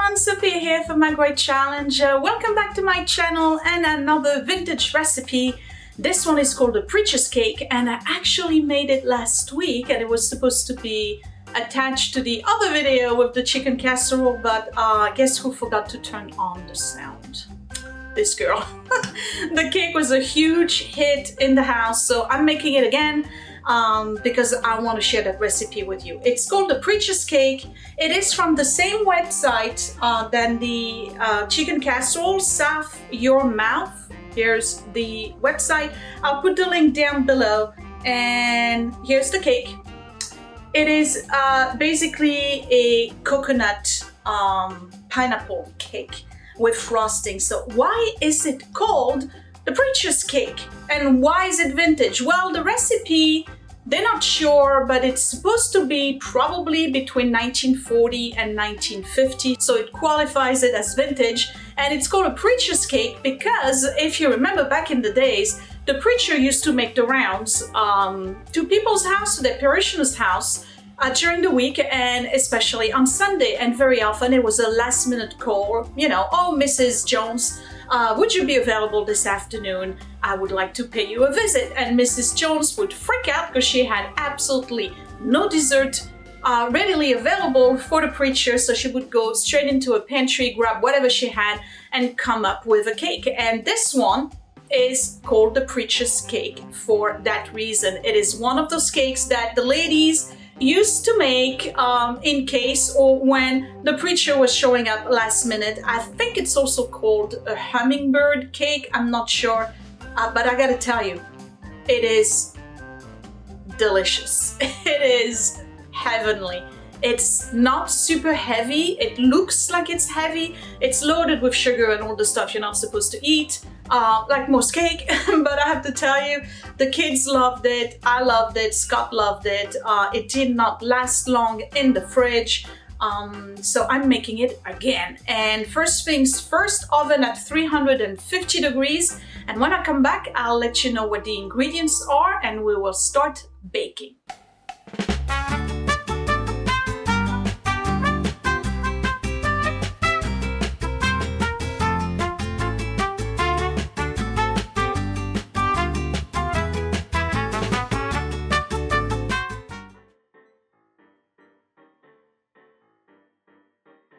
everyone, Sophia here for my great challenge. Welcome back to my channel and another vintage recipe. This one is called the preacher's cake, and I actually made it last week, and it was supposed to be attached to the other video with the chicken casserole, but guess who forgot to turn on the sound? This girl. The cake was a huge hit in the house, so I'm making it again because I want to share that recipe with you. It's called the preacher's cake. It is from the same website than the chicken casserole, South Your Mouth. Here's the website. I'll put the link down below, and here's the cake. It is basically a coconut pineapple cake with frosting. So why is it called the preacher's cake, and why is it vintage? Well, the recipe, they're not sure, but it's supposed to be probably between 1940 and 1950, so it qualifies it as vintage. And it's called a preacher's cake because if you remember back in the days, the preacher used to make the rounds to people's house, to their parishioners' house, during the week, and especially on Sunday. And very often it was a last minute call, you know, oh, Mrs. Jones, would you be available this afternoon? I would like to pay you a visit. And Mrs. Jones would freak out because she had absolutely no dessert readily available for the preacher. So she would go straight into a pantry, grab whatever she had, and come up with a cake. And this one is called the preacher's cake for that reason. It is one of those cakes that the ladies used to make in case or when the preacher was showing up last minute. I think it's also called a hummingbird cake. I'm not sure, but I gotta tell you, it is delicious. It is heavenly. It's not super heavy. It looks like it's heavy. It's loaded with sugar and all the stuff you're not supposed to eat, like most cake. But I have to tell you, the kids loved it. I loved it. Scott loved it. It did not last long in the fridge. So I'm making it again. And first things first, oven at 350 degrees. And when I come back, I'll let you know what the ingredients are, and we will start baking.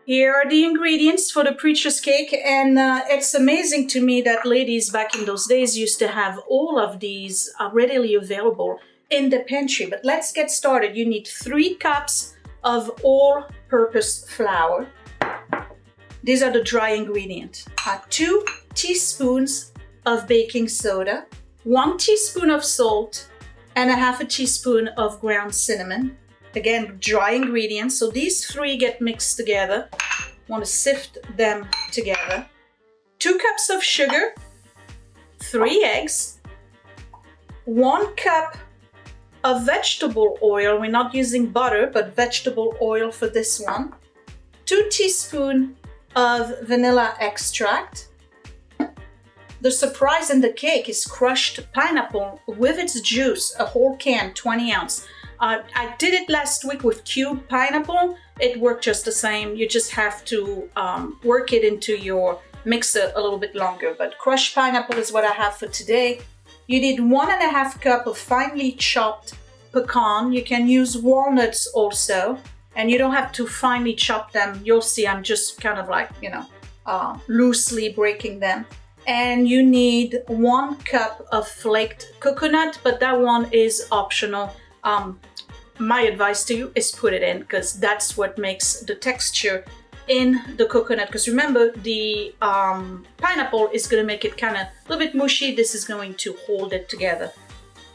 Here are the ingredients for the preacher's cake, and it's amazing to me that ladies back in those days used to have all of these readily available in the pantry. But let's get started. You need 3 cups of all-purpose flour. These are the dry ingredients. 2 teaspoons of baking soda, 1 teaspoon of salt, and 1/2 teaspoon of ground cinnamon. Again, dry ingredients, so these 3 get mixed together. Want to sift them together. 2 cups of sugar, 3 eggs, 1 cup of vegetable oil. We're not using butter, but vegetable oil for this one. 2 teaspoons of vanilla extract. The surprise in the cake is crushed pineapple with its juice, a whole can, 20 ounce. I did it last week with cubed pineapple. It worked just the same. You just have to work it into your mixer a little bit longer. But crushed pineapple is what I have for today. You need 1.5 cups of finely chopped pecan. You can use walnuts also, and you don't have to finely chop them. You'll see I'm just kind of like, you know, loosely breaking them. And you need 1 cup of flaked coconut, but that one is optional. My advice to you is put it in, because that's what makes the texture in the coconut. Because remember, the pineapple is going to make it kind of a little bit mushy. This is going to hold it together.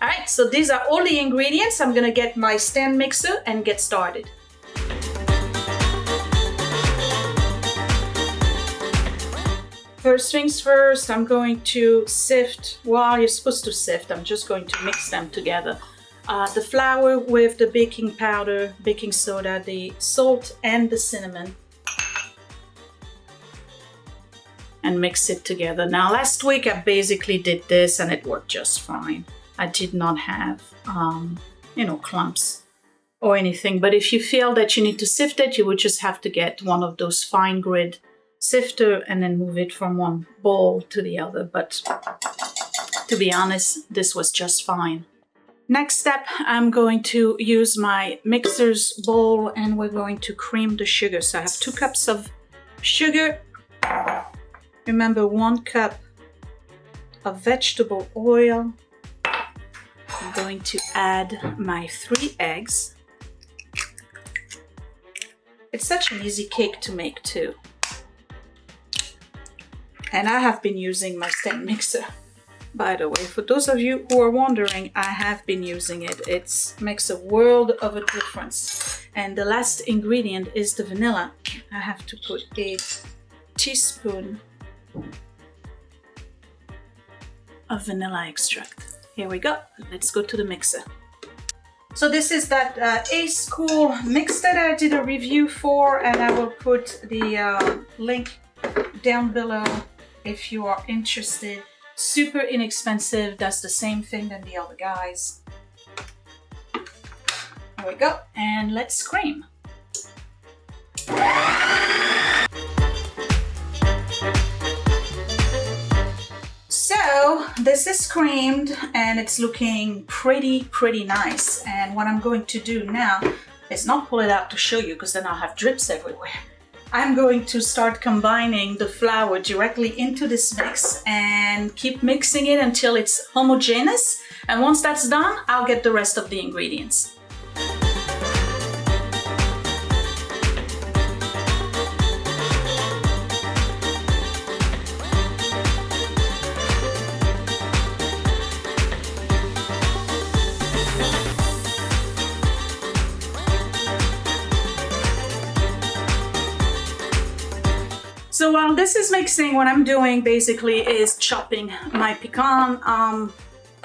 All right, so these are all the ingredients. I'm going to get my stand mixer and get started. First things first, I'm going to sift. Well, you're supposed to sift. I'm just going to mix them together. The flour with the baking powder, baking soda, the salt, and the cinnamon. And mix it together. Now, last week I basically did this and it worked just fine. I did not have, clumps or anything. But if you feel that you need to sift it, you would just have to get one of those fine grit sifter and then move it from one bowl to the other. But to be honest, this was just fine. Next step, I'm going to use my mixer's bowl and we're going to cream the sugar. So I have 2 cups of sugar. Remember, 1 cup of vegetable oil. I'm going to add my 3 eggs. It's such an easy cake to make too. And I have been using my stand mixer. By the way, for those of you who are wondering, I have been using it. It makes a world of a difference. And the last ingredient is the vanilla. I have to put a teaspoon of vanilla extract. Here we go. Let's go to the mixer. So this is that Ace Cool mix that I did a review for, and I will put the link down below if you are interested. Super inexpensive, does the same thing than the other guys. There we go, and let's cream. So this is creamed and it's looking pretty nice. And what I'm going to do now is not pull it out to show you, because then I'll have drips everywhere. I'm going to start combining the flour directly into this mix and keep mixing it until it's homogeneous. And once that's done, I'll get the rest of the ingredients. So while this is mixing, what I'm doing basically is chopping my pecan,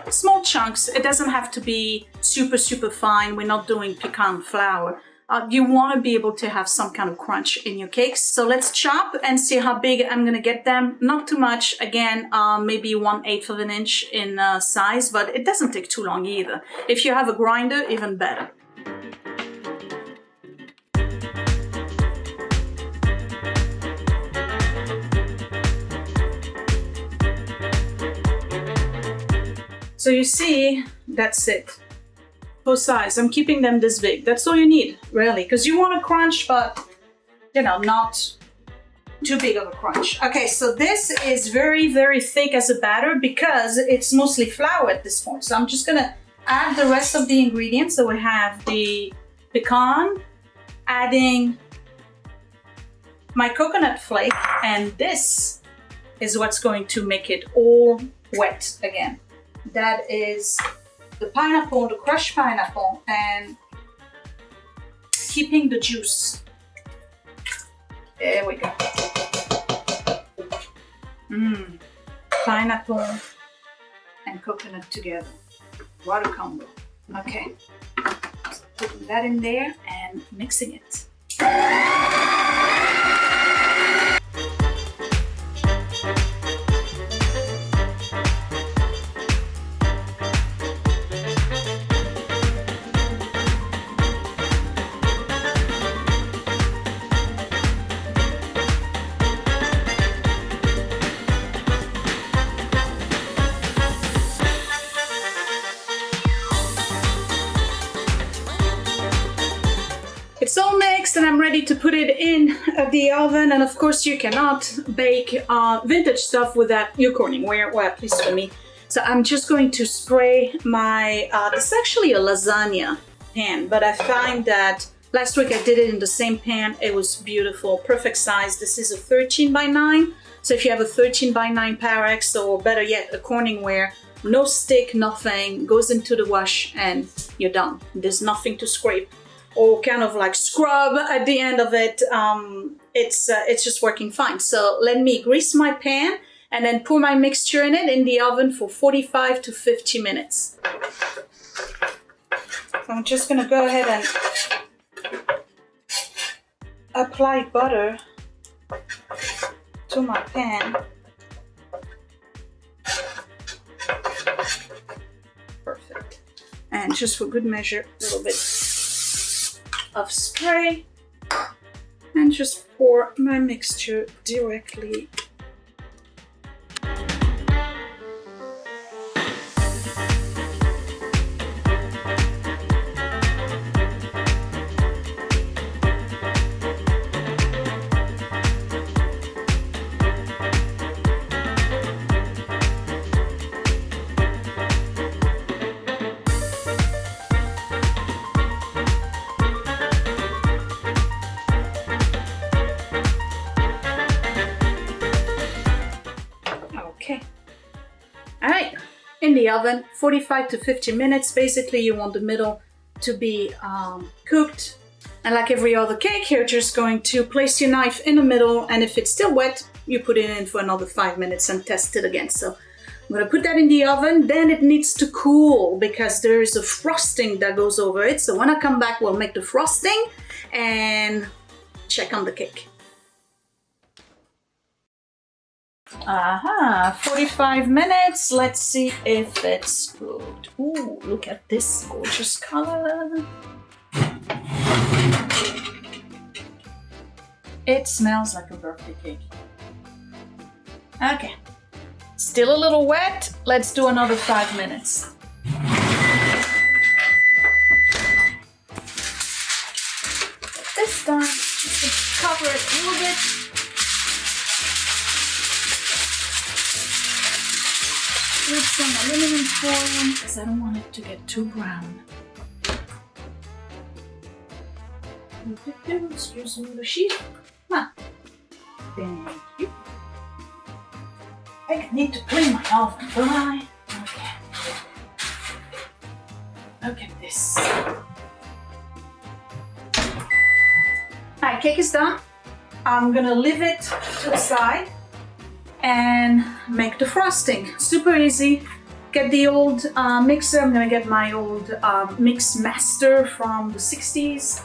small chunks. It doesn't have to be super fine. We're not doing pecan flour. You want to be able to have some kind of crunch in your cakes. So let's chop and see how big I'm going to get them. Not too much. Again, maybe 1/8 of an inch in size, but it doesn't take too long either. If you have a grinder, even better. So you see, that's it. Both sides, I'm keeping them this big. That's all you need, really, because you want a crunch, but you know, not too big of a crunch. Okay, so this is very thick as a batter because it's mostly flour at this point. So I'm just gonna add the rest of the ingredients. So we have the pecan, adding my coconut flake, and this is what's going to make it all wet again. That is the pineapple, the crushed pineapple, and keeping the juice. There we go. Pineapple and coconut together. What a combo. Okay. So putting that in there and mixing it. It's all mixed and I'm ready to put it in the oven. And of course you cannot bake vintage stuff without your Corningware, well, at least for me. So I'm just going to spray my, this is actually a lasagna pan, but I find that last week I did it in the same pan. It was beautiful, perfect size. This is a 13x9. So if you have a 13x9 Pyrex, or better yet, a Corningware, no stick, nothing, goes into the wash and you're done. There's nothing to scrape or kind of like scrub at the end of it. It's just working fine. So let me grease my pan and then pour my mixture in it in the oven for 45 to 50 minutes. So I'm just gonna go ahead and apply butter to my pan. Perfect. And just for good measure, a little bit of spray and just pour my mixture directly. Okay. All right, in the oven, 45 to 50 minutes. Basically, you want the middle to be cooked. And like every other cake, you're just going to place your knife in the middle, and if it's still wet, you put it in for another 5 minutes and test it again. So I'm gonna put that in the oven. Then it needs to cool because there is a frosting that goes over it. So when I come back, we'll make the frosting and check on the cake. 45 minutes. Let's see if it's good. Ooh, look at this gorgeous color. It smells like a birthday cake. Okay, still a little wet. Let's do another 5 minutes. This time, just to cover it a little bit. With some aluminum foil because I don't want it to get too brown. Excuse me, the sheet. Thank you. I need to clean my oven dry. Okay. Look at this. Alright, cake is done. I'm gonna leave it to the side and make the frosting. Super easy. Get the old mixer. I'm gonna get my old Mix Master from the 60s.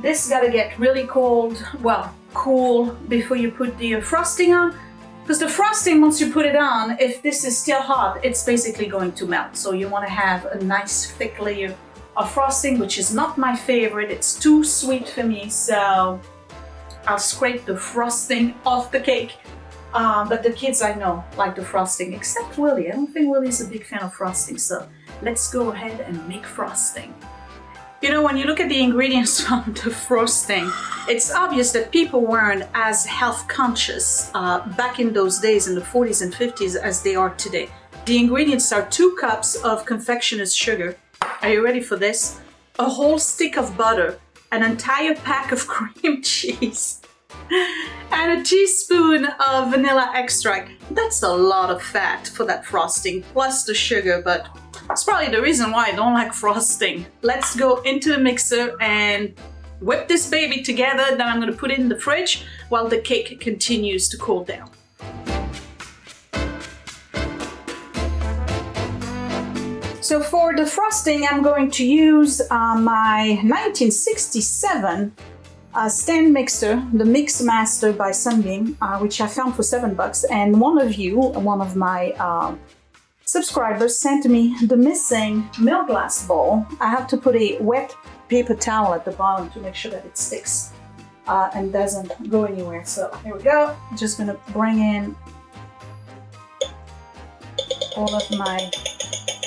This gotta get really cold, well, cool before you put the frosting on. Because the frosting, once you put it on, if this is still hot, it's basically going to melt. So you wanna have a nice thick layer of frosting, which is not my favorite. It's too sweet for me, so I'll scrape the frosting off the cake. But the kids I know like the frosting, except Willie. I don't think Willie's a big fan of frosting, so let's go ahead and make frosting. You know, when you look at the ingredients from the frosting, it's obvious that people weren't as health conscious back in those days in the 40s and 50s as they are today. The ingredients are 2 cups of confectioner's sugar. Are you ready for this? A whole stick of butter, an entire pack of cream cheese, and a teaspoon of vanilla extract. That's a lot of fat for that frosting, plus the sugar, but it's probably the reason why I don't like frosting. Let's go into the mixer and whip this baby together. Then I'm gonna put it in the fridge while the cake continues to cool down. So for the frosting, I'm going to use my 1967 stand mixer, the Mix Master by Sunbeam, which I found for $7. And one of my subscribers sent me the missing milk glass bowl. I have to put a wet paper towel at the bottom to make sure that it sticks and doesn't go anywhere. So here we go. I'm just gonna bring in all of my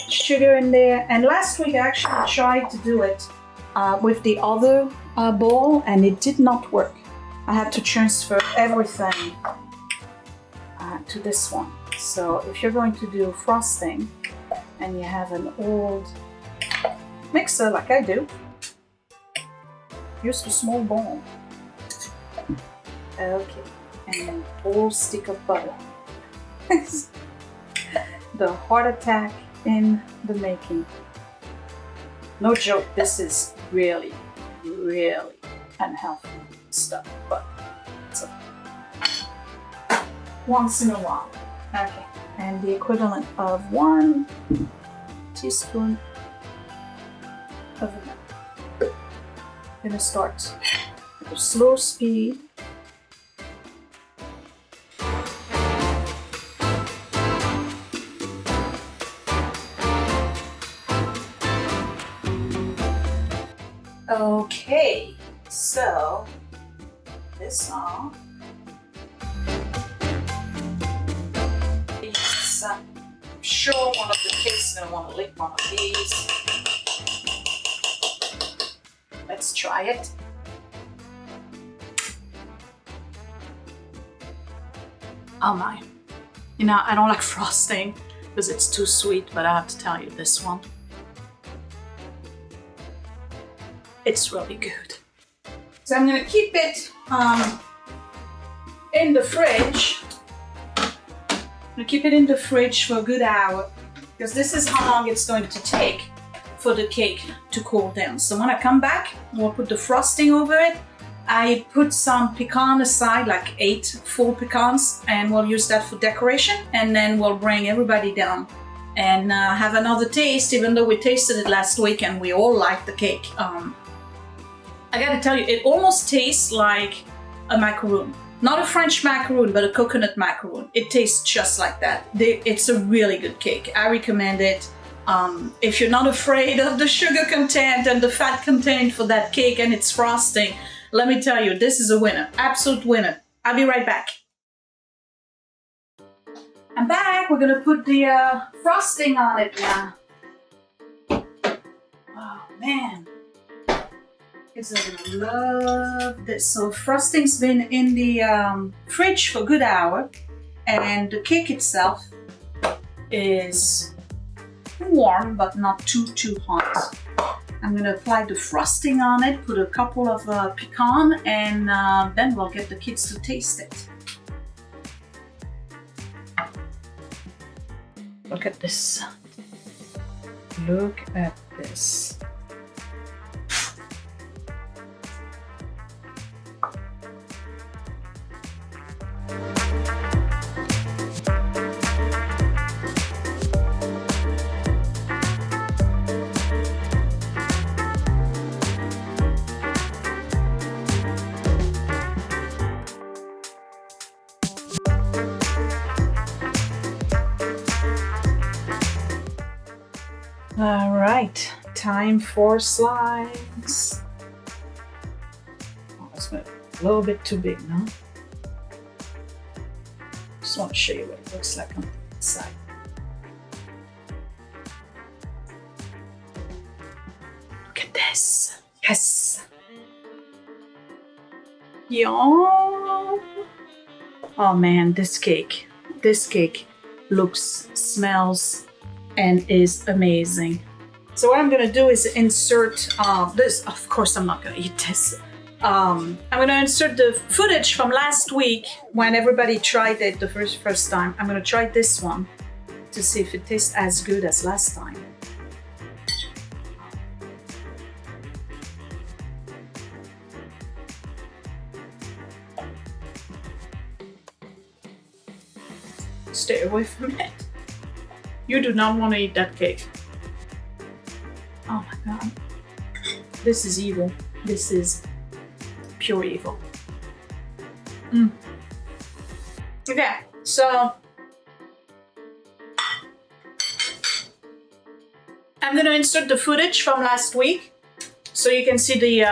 sugar in there. And last week I actually tried to do it with the other bowl and it did not work. I had to transfer everything to this one. So if you're going to do frosting and you have an old mixer like I do, use the small bowl. Okay, and then whole stick of butter. The heart attack in the making. No joke, this is really, really unhealthy stuff, but it's okay. Once in a while. Okay, and the equivalent of 1 teaspoon of vanilla. I'm gonna start at a slow speed. Okay, So, this off. I'm sure one of the kids is going to want to lick one of these. Let's try it. Oh my. You know, I don't like frosting because it's too sweet, but I have to tell you this one. It's really good. So I'm going to keep it in the fridge. I'm gonna keep it in the fridge for a good hour because this is how long it's going to take for the cake to cool down. So when I come back, we'll put the frosting over it. I put some pecan aside, like 8 full pecans, and we'll use that for decoration. And then we'll bring everybody down and have another taste, even though we tasted it last week and we all liked the cake. I gotta tell you, it almost tastes like a macaroon. Not a French macaroon, but a coconut macaroon. It tastes just like that. It's a really good cake. I recommend it. If you're not afraid of the sugar content and the fat content for that cake and its frosting, let me tell you, this is a winner. Absolute winner. I'll be right back. I'm back. We're gonna put the frosting on it now. Oh man. Kids are gonna love this. So frosting's been in the fridge for a good hour, and the cake itself is warm but not too hot. I'm gonna apply the frosting on it, put a couple of pecan, and then we'll get the kids to taste it. Look at this. Look at this. All right, time for slides. Oh, it's a little bit too big, no? Just want to show you what it looks like on the inside. Look at this. Yes. Yum. Oh man, this cake looks, smells, and is amazing. So what I'm gonna do is insert this. Of course, I'm not gonna eat this. I'm gonna insert the footage from last week when everybody tried it the first time. I'm gonna try this one to see if it tastes as good as last time. Stay away from it. You do not want to eat that cake. Oh my god. This is evil. This is pure evil. Okay, so I'm gonna insert the footage from last week so you can see the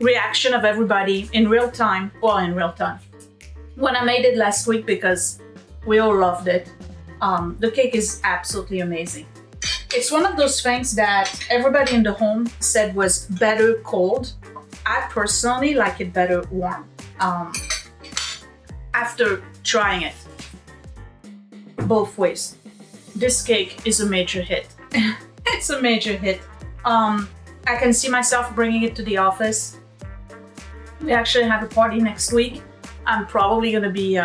reaction of everybody in real time. Well, in real time. When I made it last week, because we all loved it. The cake is absolutely amazing. It's one of those things that everybody in the home said was better cold. I personally like it better warm. After trying it both ways, this cake is a major hit. It's a major hit. I can see myself bringing it to the office. We actually have a party next week. I'm probably gonna be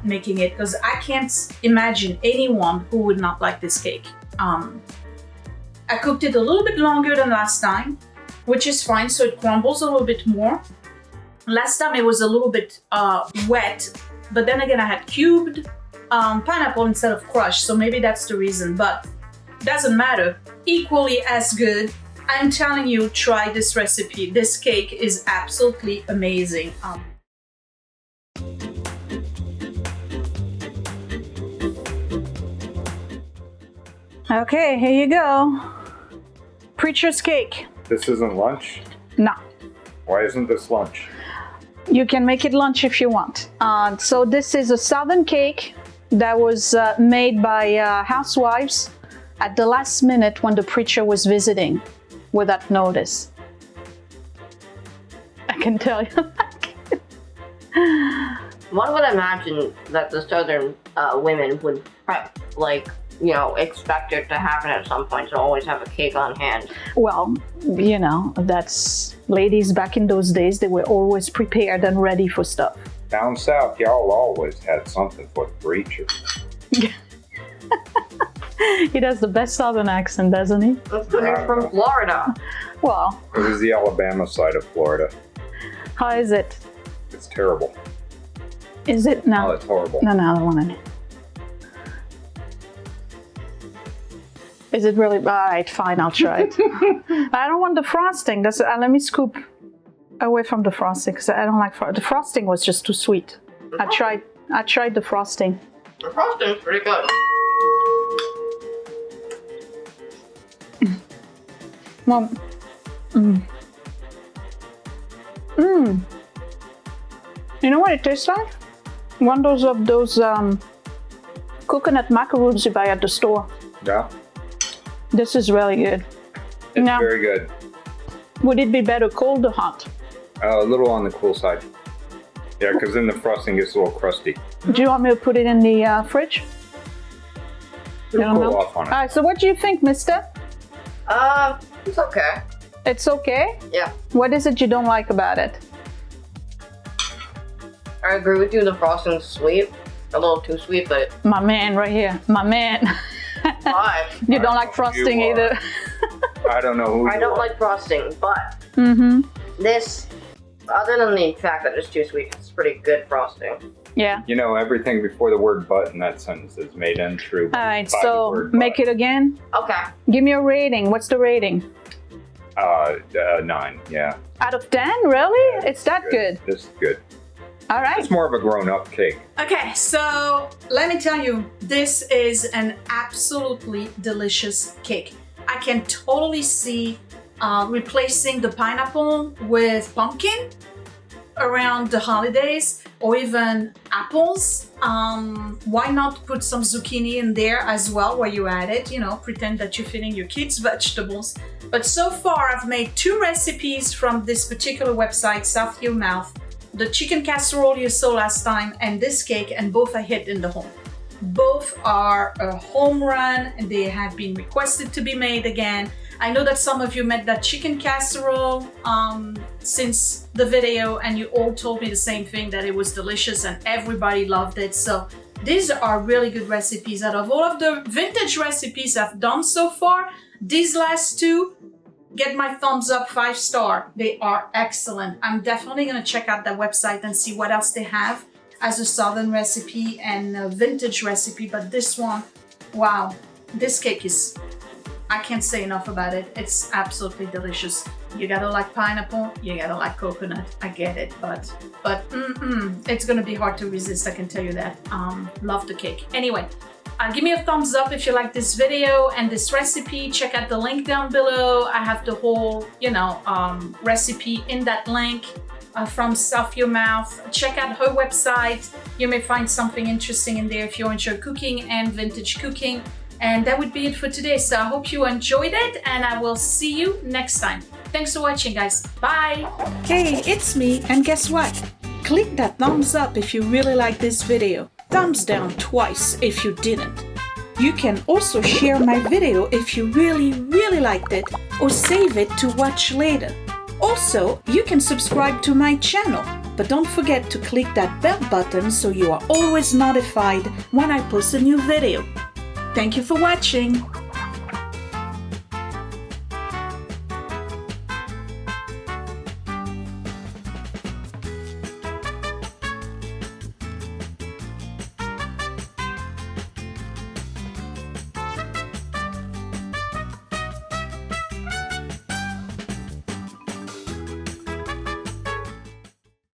making it because I can't imagine anyone who would not like this cake. I cooked it a little bit longer than last time, which is fine, so it crumbles a little bit more. Last time it was a little bit wet, but then again I had cubed pineapple instead of crushed, so maybe that's the reason, but doesn't matter. Equally as good. I'm telling you, try this recipe. This cake is absolutely amazing. Okay, here you go. Preacher's cake. This isn't lunch? No. Why isn't this lunch? You can make it lunch if you want. So this is a southern cake that was made by housewives at the last minute when the preacher was visiting without notice. I can tell you. One would imagine that the southern women would, like, you know, expect it to happen at some point, so always have a cake on hand. Well, you know, that's ladies back in those days, they were always prepared and ready for stuff. Down south, y'all always had something for the preacher. He does the best southern accent, doesn't he? That's because he's from Florida. Well, It was the Alabama side of Florida. how is it? It's terrible. Is it? No. Oh, it's horrible. No, I don't want it. Is it really? All right, fine, I'll try it. I don't want the frosting. That's, let me scoop away from the frosting because I don't like the frosting was just too sweet. I tried the frosting. The frosting's pretty good. Well, You know what it tastes like? One of those coconut macaroons you buy at the store. Yeah, This is really good. it's Now, very good. would it be better cold or hot? A little on the cool side. Yeah, because then the frosting gets a little crusty. Do you want me to put it in the fridge? It'll I don't cool know. off on it. All right, so what do you think, mister? It's okay. It's okay? Yeah, What is it you don't like about it? I agree with you. The frosting's sweet, a little too sweet, but My man right here, my man. why? You don't like frosting You, either. I don't know who I you don't are. like frosting, but Mm-hmm. this, other than the fact that it's too sweet, it's pretty good frosting. Yeah. You know, everything before the word but in that sentence is made untrue. All right, by the so word make but. it again. Okay. Give me a rating. What's the rating? 9, yeah. Out of 10? Really? It's that good. This is good. All right. It's more of a grown-up cake. Okay, so let me tell you, this is an absolutely delicious cake. I can totally see replacing the pineapple with pumpkin around the holidays, or even apples. Why not put some zucchini in there as well where you add it, you know, pretend that you're feeding your kids vegetables. But so far I've made 2 recipes from this particular website, South Your Mouth. The chicken casserole you saw last time and this cake, and both are hit in the home. Both are a home run and they have been requested to be made again. I know that some of you made that chicken casserole since the video, and you all told me the same thing, that it was delicious and everybody loved it. So these are really good recipes. Out of all of the vintage recipes I've done so far, these last 2 get my thumbs up, 5-star. They are excellent. I'm definitely gonna check out that website and see what else they have as a southern recipe and a vintage recipe. But this one, wow, this cake is, I can't say enough about it. It's absolutely delicious. You gotta like pineapple, you gotta like coconut. I get it, but it's gonna be hard to resist, I can tell you that. Love the cake. Anyway, give me a thumbs up if you like this video and this recipe. Check out the link down below. I have the whole, you know, recipe in that link from South Your Mouth. Check out her website. You may find something interesting in there if you enjoy cooking and vintage cooking. And that would be it for today. So I hope you enjoyed it, and I will see you next time. Thanks for watching, guys. Bye. Hey, it's me, and guess what? Click that thumbs up if you really like this video. Thumbs down twice if you didn't. You can also share my video if you really liked it, or save it to watch later. Also, you can subscribe to my channel, but don't forget to click that bell button so you are always notified when I post a new video. Thank you for watching.